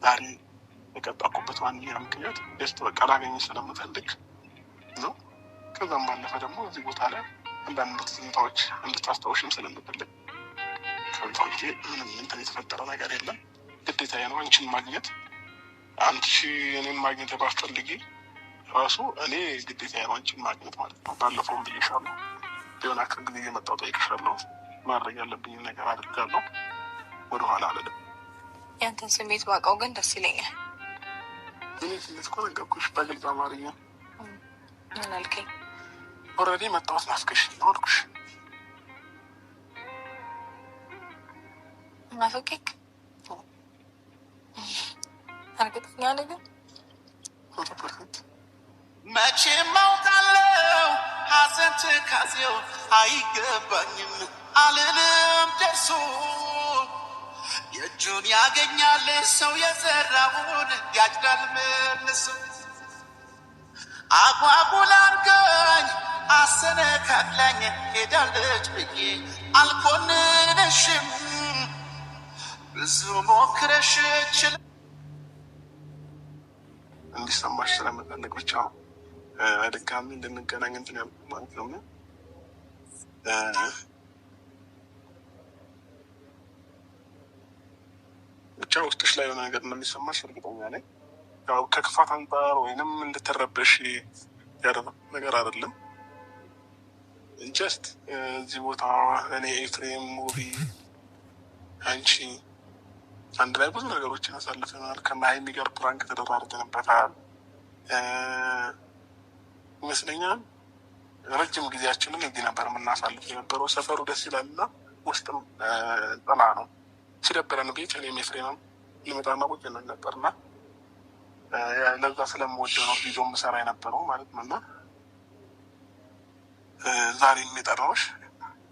ዛሬ የቀጣኩበት ዋነኛ ምክንያት ደስት በቃ ላገኝ ስለምፈልግ ነው። ከዛም ባለፈ ደግሞ እዚህ ቦታ ላይ አንዳንድ ትዝታዎች እንድታስታውሽም ስለምፈልግ ከዛ ውጪ ምንም እንትን የተፈጠረ ነገር የለም። ግዴታዬ ነው አንቺን ማግኘት። አንቺ እኔን ማግኘት ባትፈልጊ ራሱ እኔ ግዴታዬ ነው አንቺን ማግኘት ማለት ነው። ባለፈውም ብዬሻለሁ፣ ቢሆን አክል ጊዜ እየመጣሁ ጠይቅሻለሁ። ማድረግ ያለብኝን ነገር አድርጋለሁ። ወደኋላ አልልም። ያንተን ስሜት ባውቀው ግን ደስ ይለኛል። እኔ ስሜት እኮ ነገርኩሽ በግልጽ አማርኛ። ምን አልከኝ? ኦልሬዲ መጣሁት ናፍቀሽኝ ነው አልኩሽ። ናፍቄክ? እርግጠኛ ነህ ግን? መቼም አውቃለሁ ሐዘን ትካዜው አይገባኝም አልልም ደርሶ የእጁን ያገኛል ሰው የዘራውን ያጭዳል መልሶ። አጓጉል አርገኝ አሰነካክላኝ ሄዳለች ብዬ አልኮንንሽም ብዙ ሞክረሽ ችል እንዲሰማሽ ስለምፈልግ ብቻ ድጋሚ እንድንገናኝ እንትን ያልኩት ማለት ነው። ብቻ ውስጥሽ ላይ የሆነ ነገር እንደሚሰማሽ እርግጠኛ ነኝ። ያው ከክፋት አንጻር ወይንም እንድትረበሽ ያደረኩት ነገር አይደለም። ጀስት እዚህ ቦታ እኔ ኤፍሬም፣ ሙቢ፣ አንቺ አንድ ላይ ብዙ ነገሮችን አሳልፈናል። ከሀይሚ ጋር ፕራንክ ተደራርገንበታል ይመስለኛል። ረጅም ጊዜያችንን እዚህ ነበር የምናሳልፍ የነበረው። ሰፈሩ ደስ ይላል እና ውስጥም ጥላ ነው። ሲደብረን ቤት እኔም ኤፍሬምም ልመጣና ቁጭ እንል ነበርና ለዛ ስለምወደው ነው ቪዲዮ የምሰራ የነበረው ማለት ነው። እና ዛሬ የጠራሁሽ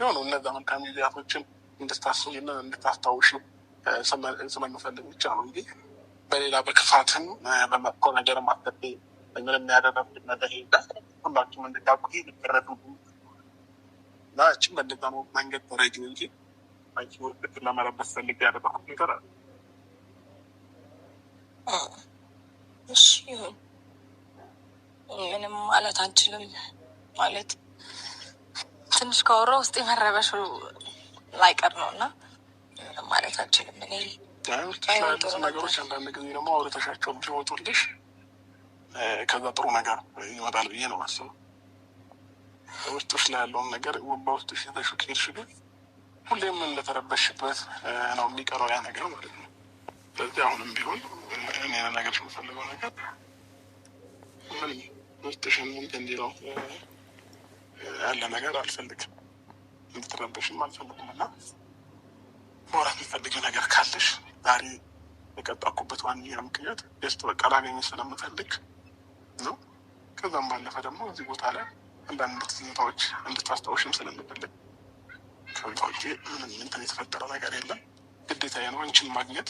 የሆኑ እነዛ መልካም ጊዜያቶችን እንድታስቡና እንድታስታውሹ ስለምፈልግ ብቻ ነው እንጂ በሌላ በክፋትም በመጥፎ ነገር ማሰቤ ምንም ያደረግኩት ነገር የለም። ሁላችሁም እንድታውቁ ልትረዱ እና እችም በእንደዛ ነው መንገድ ተረጂ እንጂ አንቺ ውስጥ ለመረበስ ፈልግ ያደረኩት ነገር አለ። እሺ ይሁን፣ ምንም ማለት አንችልም። ማለት ትንሽ ካወራ ውስጥ የመረበሹ ላይቀር ነው እና ማለት አንችልም። እኔ ነገሮች አንዳንድ ጊዜ ደግሞ አውርተሻቸው ቢወጡልሽ ከዛ ጥሩ ነገር ይመጣል ብዬ ነው ማስበው። ውስጥሽ ላይ ያለውን ነገር በውስጥሽ የተሹ ሄድሽ ግን ሁሌም እንደተረበሽበት ነው የሚቀረው ያ ነገር ማለት ነው። ስለዚህ አሁንም ቢሆን እኔ ነገርሽ የምፈልገው ነገር ምንም ውስጥሽን እንዲለው ያለ ነገር አልፈልግም፣ እንድትረበሽም አልፈልግም። እና ማውራት የምፈልገው ነገር ካለሽ ዛሬ የቀጣኩበት ዋነኛ ምክንያት ደስት በቃ ላገኝ ስለምፈልግ ነው። ከዛም ባለፈ ደግሞ እዚህ ቦታ ላይ አንዳንድ ትዝታዎች እንድታስታውሽም ስለምፈልግ ከዛ ውጪ ምንም እንትን የተፈጠረ ነገር የለም። ግዴታዬ ነው አንቺን ማግኘት።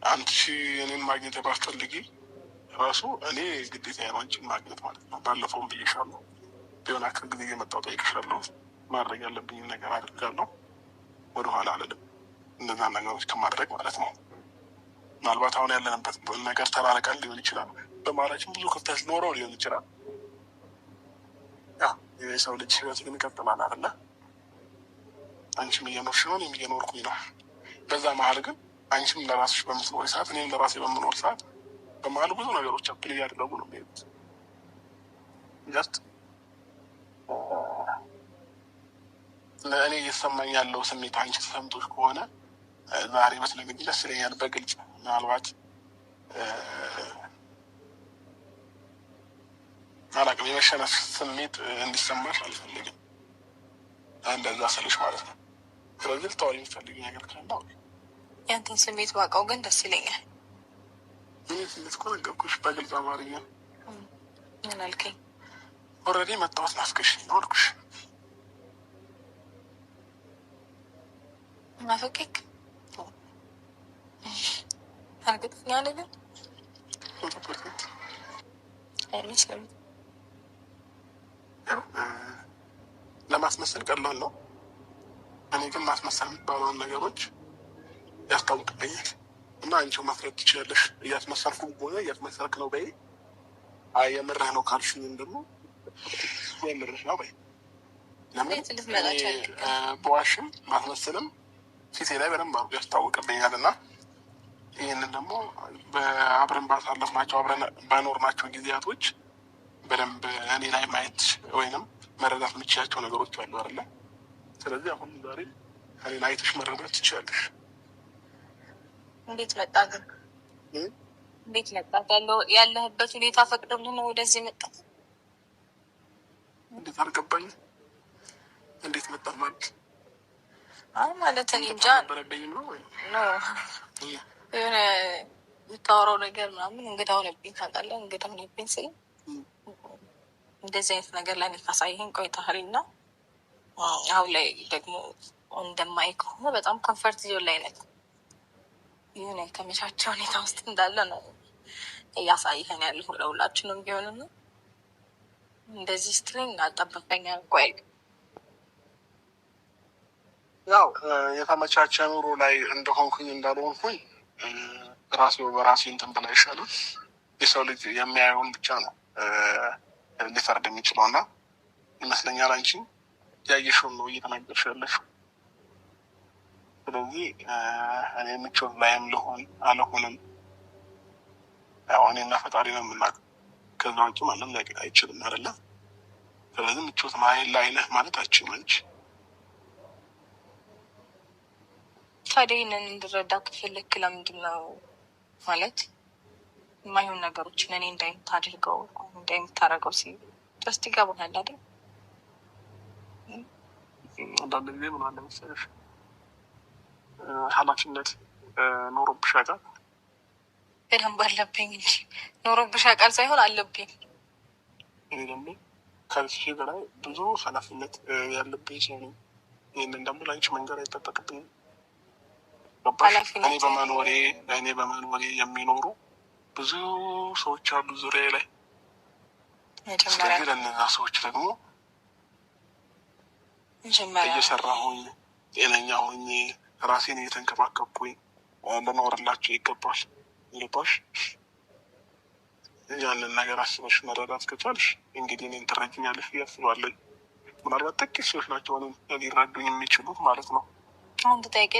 አንቺ እኔን ማግኘት ባትፈልጊ ራሱ እኔ ግዴታዬ ነው አንቺን ማግኘት ማለት ነው። ባለፈውም ብዬሻለሁ፣ ቢሆን አክል ጊዜ እየመጣሁ ጠይቅሻለሁ። ማድረግ ያለብኝን ነገር አድርጋለሁ። ወደኋላ አልልም እነዛን ነገሮች ከማድረግ ማለት ነው። ምናልባት አሁን ያለንበት ነገር ተራርቀን ሊሆን ይችላል። በማላችን ብዙ ክፍተት ኖረው ሊሆን ይችላል። ያ የሰው ልጅ ህይወት ግን ይቀጥላል አይደለ? አንቺም እየኖርሽ ነው፣ እኔም እየኖርኩኝ ነው። በዛ መሀል ግን አንቺም ለራስሽ በምትኖር ሰዓት፣ እኔም ለራሴ በምኖር ሰዓት በመሀል ብዙ ነገሮች አፕል እያደረጉ ነው የሚሄዱት። ጀስት ለእኔ እየተሰማኝ ያለው ስሜት አንቺ ተሰምቶሽ ከሆነ ዛሬ በትልግኝ ደስ ይለኛል። በግልጽ ምናልባት አላቅም የመሸነፍ ስሜት እንዲሰማሽ አልፈልግም። እንደዛ ስልሽ ማለት ነው። ስለዚህ ልታወሪ የምትፈልጊ ነገር ካለ ያንተን ስሜት ባውቀው ግን ደስ ይለኛል። እኔ ስሜት እኮ ነገርኩሽ በግልጽ አማርኛ። ምን አልከኝ? ኦልሬዲ መጣሁት ናፍቀሽኝ ነው አልኩሽ። ናፍቄክ? እርግጠኛ ነህ ግን? አይመስልም። ለማስመሰል ቀላል ነው። እኔ ግን ማስመሰል የሚባለውን ነገሮች ያስታውቅብኛል። እና አንቺው ማስረድ ትችላለሽ። እያስመሰልኩ ሆነ እያስመሰልክ ነው በይ። አይ የምርህ ነው ካልሽኝም ደግሞ የምርህ ነው በይ። ለምን በዋሽም ማስመሰልም ፊቴ ላይ በደንብ አድርጎ ያስታውቅብኛል። እና ይህንን ደግሞ በአብረን ባሳለፍናቸው አብረን ባኖርናቸው ጊዜያቶች በደንብ እኔ ላይ ማየት ወይንም መረዳት የምችያቸው ነገሮች አሉ አይደለ? ስለዚህ አሁን ዛሬ እኔን አይተሽ መረዳት ትችላለሽ። እንዴት መጣ ግን? እንዴት መጣ? ያለህበት ሁኔታ ፈቅዶልህ ነው ወደዚህ መጣ? እንዴት አልገባኝም። እንዴት መጣ ማለት? አይ ማለት እኔ እንጃ ነው የሆነ የምታወራው ነገር ምናምን እንግዳ ሆነብኝ ታውቃለህ። እንግዳ ሆነብኝ ስል እንደዚህ አይነት ነገር ላይ ካሳየኸኝ ቆይተሃል እና አሁን ላይ ደግሞ እንደማይ ከሆነ በጣም ኮንፈርት ዞን ላይ ነህ። የሆነ ከመቻቸ ሁኔታ ውስጥ እንዳለ ነው እያሳየኸን ያለሁ ለሁላችንም ቢሆን ነው። እንደዚህ ስትሪንግ አልጠበቀኝ ቆይ ያው የተመቻቸ ኑሮ ላይ እንደሆንኩኝ እንዳልሆንኩኝ ራሴው በራሴ እንትን ብላ ይሻላል። የሰው ልጅ የሚያየውን ብቻ ነው ሊፈርድ የሚችለው እና ይመስለኛል አንቺ ያየሽውን ነው እየተናገርሽ ያለሽው። ስለዚህ እኔ ምቾት ላይም ልሆን አልሆንም ያው እኔና ፈጣሪ ነው የምናውቀው። ከዛ ውጭ ማንም ሊያውቅ አይችልም አይደለ? ስለዚህ ምቾት ላይ ነህ ማለት አችም አንቺ ታዲያ ይህንን እንድረዳ ከፈለክ ለምንድን ነው ማለት የማይሆን ነገሮችን እኔ እንዳይምታደርገው ደስ ይገባሃል አይደል? አንዳንድ ጊዜ ምን አለ መሰለሽ ኃላፊነት ኖሮብሽ ያውቃል? በደንብ አለብኝ እንጂ ኖሮብሽ ያውቃል ሳይሆን አለብኝ። እኔ ደግሞ ከዚህ በላይ ብዙ ኃላፊነት ያለብኝ ሰው ነኝ። ይህንን ደግሞ ለአንቺ መንገድ አይጠበቅብኝም። እኔ በመኖሬ የሚኖሩ ብዙ ሰዎች አሉ ዙሪያ ላይ። ስለዚህ ለእነዛ ሰዎች ደግሞ እየሰራሁኝ ጤነኛ ሆኜ ራሴን እየተንከባከብኩኝ ልኖርላቸው ይገባል። ገባሽ? ያንን ነገር አስበሽ መረዳት ከቻልሽ እንግዲህ እኔን ትረጅኛለሽ ብዬ አስባለሁ። ምናልባት ጥቂት ሰዎች ናቸው ሊረዱኝ የሚችሉት ማለት ነው። አሁን ጠይቀ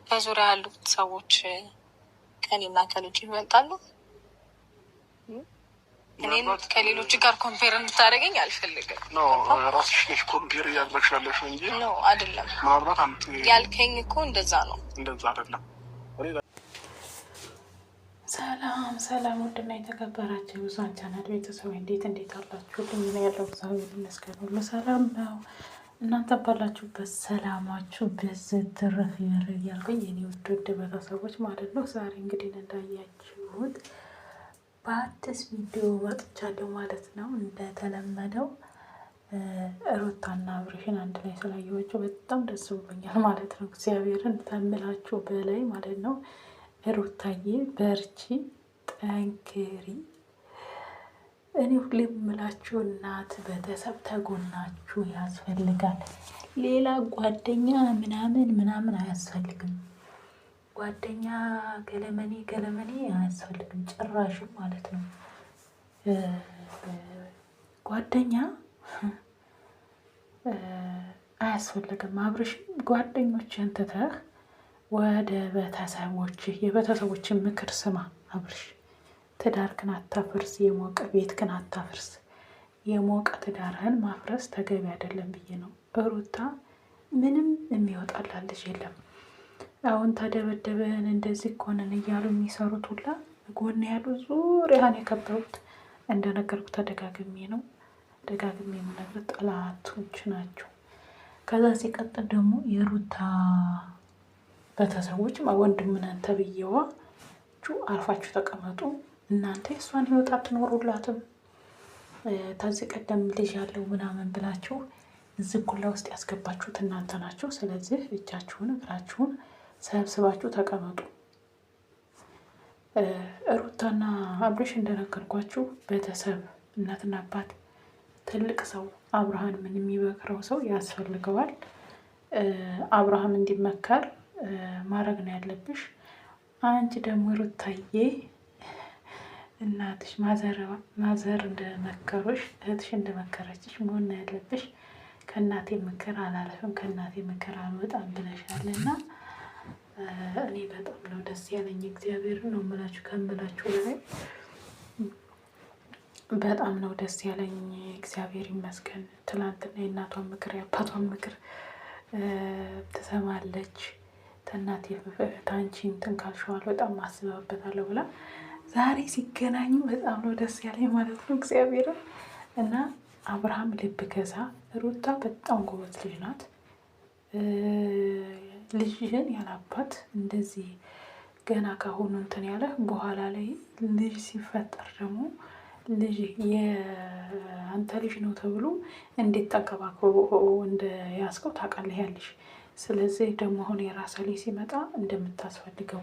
በዙሪያ ያሉት ሰዎች ከኔና ከልጅ ይበልጣሉ። እኔን ከሌሎች ጋር ኮምፔር እንድታደርገኝ አልፈልግም። ራስሽ ነሽ ኮምፔር እያደረግሽ ያለሽው እንጂ ነው አይደለም። ምናልባት ያልከኝ እኮ እንደዛ ነው። እንደዛ አይደለም። ሰላም ውድና የተከበራችሁ ብዙን ቻናል ቤተሰብ እንዴት አላችሁ? ልኝ ያለው እግዚአብሔር ይመስገን ሁሉ ሰላም ነው። እናንተ ባላችሁበት ሰላማችሁ በዝት ትረፍ ይበል እያልኩኝ የኔ ውድ ቤተሰቦች ማለት ነው። ዛሬ እንግዲህ እንዳያችሁት በአዲስ ቪዲዮ መጥቻለሁ ማለት ነው። እንደተለመደው ሩታና አብርሽን አንድ ላይ ስላየኋቸው በጣም ደስ ብሎኛል ማለት ነው። እግዚአብሔርን ታምላችሁ በላይ ማለት ነው። ሩታዬ በርቺ፣ ጠንክሪ። እኔ ሁሌ የምላችሁ እናት ቤተሰብ ተጎናችሁ ያስፈልጋል። ሌላ ጓደኛ ምናምን አያስፈልግም። ጓደኛ ገለመኔ አያስፈልግም ጭራሽም ማለት ነው። ጓደኛ አያስፈልግም። አብርሽም ጓደኞችን ትተህ ወደ የቤተሰቦችን ምክር ስማ። አብርሽ ትዳርክን አታፍርስ፣ የሞቀ ቤትክን አታፍርስ። የሞቀ ትዳርህን ማፍረስ ተገቢ አይደለም ብዬ ነው። ሩታ ምንም የሚወጣላልሽ የለም። አሁን ተደበደበን እንደዚህ ኮነን እያሉ የሚሰሩት ሁላ ጎን ያሉ ዙሪያን የከበሩት እንደነገርኩ ተደጋግሜ የምነግርህ ጠላቶች ናቸው። ከዛ ሲቀጥል ደግሞ የሩታ ቤተሰቦች ወንድምነን ተብዬዋችሁ አርፋችሁ ተቀመጡ። እናንተ የእሷን ህይወት አትኖሩላትም። ከዚህ ቀደም ልጅ ያለው ምናምን ብላችሁ እዚህ ኩላ ውስጥ ያስገባችሁት እናንተ ናችሁ። ስለዚህ እጃችሁን እግራችሁን ሰብስባችሁ ተቀመጡ። ሩታና አብርሽ እንደነገርኳችሁ ቤተሰብ፣ እናትና አባት፣ ትልቅ ሰው አብርሃምን የሚመክረው ሰው ያስፈልገዋል። አብርሃም እንዲመከር ማድረግ ነው ያለብሽ። አንቺ ደግሞ ሩታዬ እናትሽ ማዘር እንደመከሩሽ እህትሽ እንደመከረችሽ መሆን ነው ያለብሽ። ከእናቴ ምክር አላለፍም ከእናቴ ምክር አልወጣም ብለሻል እና እኔ በጣም ነው ደስ ያለኝ። እግዚአብሔርን ነው የምላችሁ ከምላችሁ በላይ በጣም ነው ደስ ያለኝ። እግዚአብሔር ይመስገን። ትላንትና የእናቷን ምክር የአባቷን ምክር ትሰማለች። ከእናቴ ታንቺ እንትን ካልሸዋል በጣም አስበበታለሁ ብላ ዛሬ ሲገናኙ በጣም ነው ደስ ያለኝ ማለት ነው እግዚአብሔርን እና አብርሃም ልብ ገዛ። ሩታ በጣም ጎበዝ ልጅ ናት። ልጅህን ያላባት እንደዚህ ገና ካሁኑ እንትን ያለ በኋላ ላይ ልጅ ሲፈጠር ደግሞ ልጅ የአንተ ልጅ ነው ተብሎ እንዴት ተንከባክቦ እንደያዝከው ታውቃለህ ያለሽ። ስለዚህ ደግሞ አሁን የራሰ ልጅ ሲመጣ እንደምታስፈልገው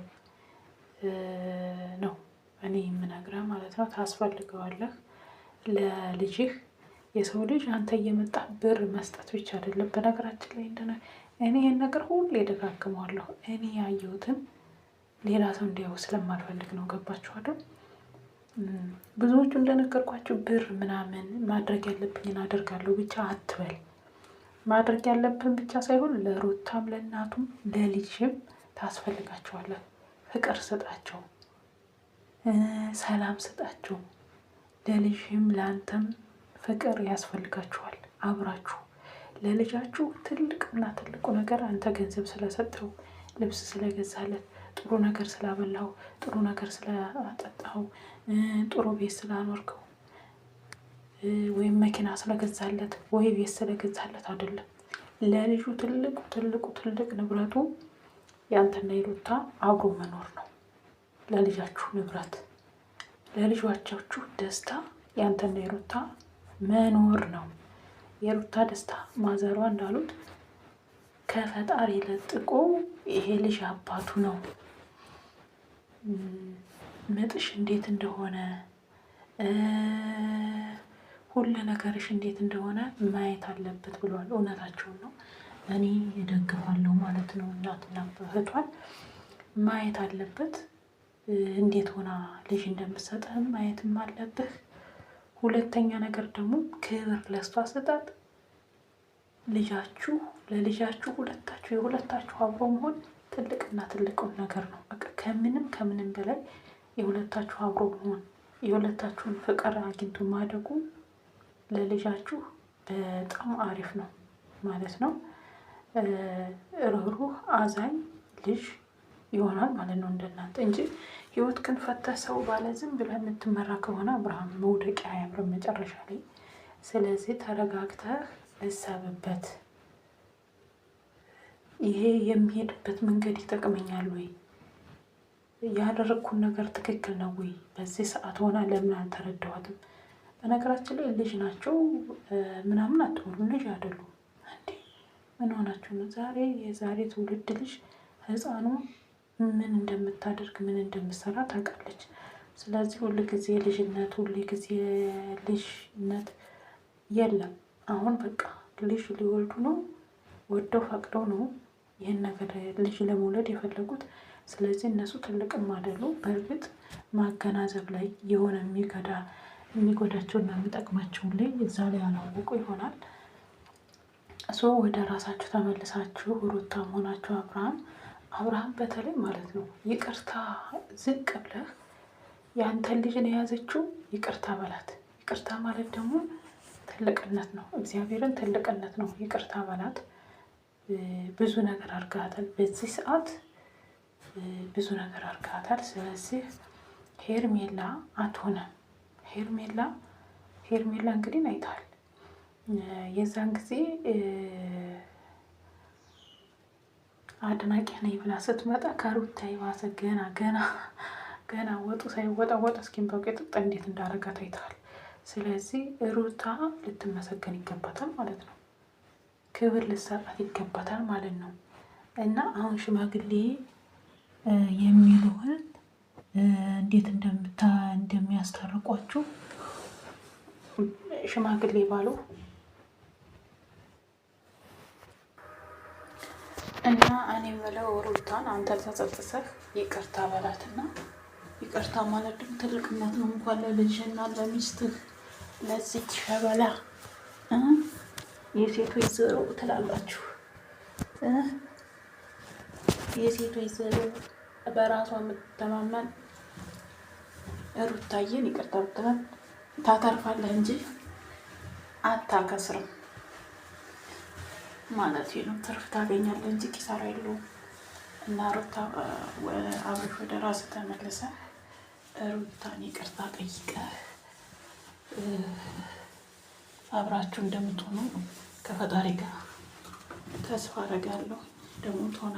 ነው እኔ የምነግረህ ማለት ነው። ታስፈልገዋለህ ለልጅህ። የሰው ልጅ አንተ እየመጣ ብር መስጠት ብቻ አይደለም። በነገራችን ላይ እኔ ይህን ነገር ሁሌ ደጋግመዋለሁ። እኔ ያየሁትን ሌላ ሰው እንዲያው ስለማልፈልግ ነው። ገባችሁ አይደል? ብዙዎቹ እንደነገርኳቸው ብር ምናምን ማድረግ ያለብኝን አደርጋለሁ ብቻ አትበል። ማድረግ ያለብን ብቻ ሳይሆን ለሩታም ለእናቱም ለልጅም ታስፈልጋቸዋለን። ፍቅር ስጣቸው፣ ሰላም ስጣቸው። ለልጅም ለአንተም ፍቅር ያስፈልጋችኋል። አብራችሁ ለልጃችሁ ትልቅና ትልቁ ነገር አንተ ገንዘብ ስለሰጠው፣ ልብስ ስለገዛለት፣ ጥሩ ነገር ስላበላው፣ ጥሩ ነገር ስላጠጣው፣ ጥሩ ቤት ስላኖርከው ወይም መኪና ስለገዛለት ወይ ቤት ስለገዛለት አይደለም። ለልጁ ትልቅ ንብረቱ ያንተና የሩታ አብሮ መኖር ነው። ለልጃችሁ ንብረት፣ ለልጆቻችሁ ደስታ ያንተና የሩታ መኖር ነው። የሩታ ደስታ ማዘሯ እንዳሉት ከፈጣሪ ለጥቆ ይሄ ልጅ አባቱ ነው። ምጥሽ እንዴት እንደሆነ ሁሉ ነገርሽ እንዴት እንደሆነ ማየት አለበት ብሏል። እውነታቸውን ነው። እኔ እደግፋለሁ ማለት ነው። እናትና እህቷን ማየት አለበት። እንዴት ሆና ልጅ እንደምትሰጥህም ማየትም አለብህ። ሁለተኛ ነገር ደግሞ ክብር ለሷ ስጣት። ልጃችሁ ለልጃችሁ የሁለታችሁ አብሮ መሆን ትልቅና ትልቁን ነገር ነው። በቃ ከምንም በላይ የሁለታችሁ አብሮ መሆን የሁለታችሁን ፍቅር አግኝቶ ማደጉ ለልጃችሁ በጣም አሪፍ ነው ማለት ነው። ርህሩህ አዛኝ ልጅ ይሆናል ማለት ነው እንደናንተ እንጂ ህይወት ግን ፈተህ ሰው ባለ ዝም ብለህ የምትመራ ከሆነ አብርሃም መውደቂያ አያምርም መጨረሻ ላይ። ስለዚህ ተረጋግተህ እሰብበት። ይሄ የሚሄድበት መንገድ ይጠቅመኛል ወይ? ያደረግኩን ነገር ትክክል ነው ወይ? በዚህ ሰዓት ሆና ለምን አልተረዳኋትም? በነገራችን ላይ ልጅ ናቸው ምናምን አትሆኑ። ልጅ አይደሉም እንዴ? ምን ሆናችሁ ነው? የዛሬ ትውልድ ልጅ ህፃኑ ምን እንደምታደርግ ምን እንደምትሰራ ታውቃለች። ስለዚህ ሁሉ ጊዜ ልጅነት የለም። አሁን በቃ ልጅ ሊወልዱ ነው፣ ወደው ፈቅደው ነው ይህን ነገር ልጅ ለመውለድ የፈለጉት። ስለዚህ እነሱ ትልቅም አይደሉ። በእርግጥ ማገናዘብ ላይ የሆነ የሚጎዳቸውና የሚጠቅማቸውን ላይ እዛ ላይ አላወቁ ይሆናል። ወደ ራሳችሁ ተመልሳችሁ ሩታ መሆናችሁ አብርሃም በተለይ ማለት ነው ይቅርታ ዝቅ ብለህ የአንተን ልጅን የያዘችው ይቅርታ በላት። ይቅርታ ማለት ደግሞ ትልቅነት ነው። እግዚአብሔርን ትልቅነት ነው። ይቅርታ በላት። ብዙ ነገር አድርጋታል። በዚህ ሰዓት ብዙ ነገር አድርጋታል። ስለዚህ ሄርሜላ አትሆነም። ሄርሜላ እንግዲህ አይተሃል። የዛን ጊዜ አድናቂ ነኝ ብላ ስትመጣ ከሩታ የባሰ ገና ወጡ ሳይወጣ እስኪንበቅ ጥጥ እንዴት እንዳረጋት አይተሃል። ስለዚህ ሩታ ልትመሰገን ይገባታል ማለት ነው። ክብር ልትሰጣት ይገባታል ማለት ነው። እና አሁን ሽማግሌ የሚሉህን እንዴት እንደሚያስታርቋችሁ ሽማግሌ ባሉ እና እኔ የምለው ሩታን አንተ ተጸጽተህ ይቅርታ በላትና ይቅርታ ማለት ደግሞ ትልቅነት ነው። እንኳን ለልጅና ለሚስትህ ለዚህ ሸበላ የሴቶች ዘሮ ትላላችሁ። የሴቶች ዘሮ በራሷ የምትተማመን ሩታዬን ይቅርታ ብትላት ታተርፋለህ እንጂ አታከስርም ማለት ነው። ትርፍ ታገኛለህ እንጂ ኪሳራ የለውም። እና ሩታ አብረሽ ወደ ራስ ተመልሰ ሩታን ይቅርታ ጠይቀህ አብራችሁ እንደምትሆኑ ከፈጣሪ ጋር ተስፋ አደርጋለሁ። ደግሞ ትሆናለህ።